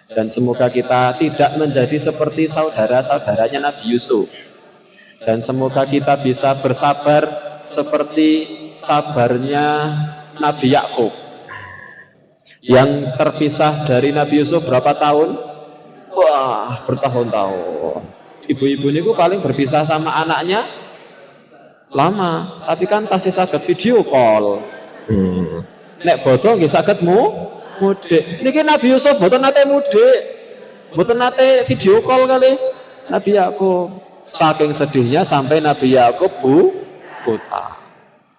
dan semoga kita tidak menjadi seperti saudara-saudaranya Nabi Yusuf, dan semoga kita bisa bersabar seperti sabarnya Nabi Yakub yang terpisah dari Nabi Yusuf berapa tahun? Wah, bertahun-tahun. Ibu-ibu niku paling berpisah sama anaknya lama, tapi kan tasih saged video call. Nek bodoh nggih saged mudik. Niki Nabi Yusuf boten nate mudik, boten nate video call kali Nabi Yakub. Saking sedihnya sampai Nabi Yakub buta.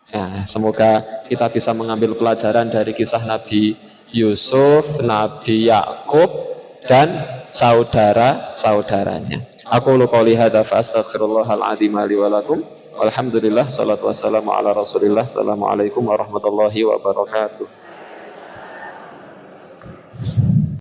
Ya, semoga kita bisa mengambil pelajaran dari kisah Nabi Yusuf, Nabi Yakub, dan saudara-saudaranya. Aku qouli hadza fa astaghfirullahal azim li wa lakum. Alhamdulillah, salatu wassalamu ala Rasulillah. Assalamualaikum warahmatullahi wabarakatuh.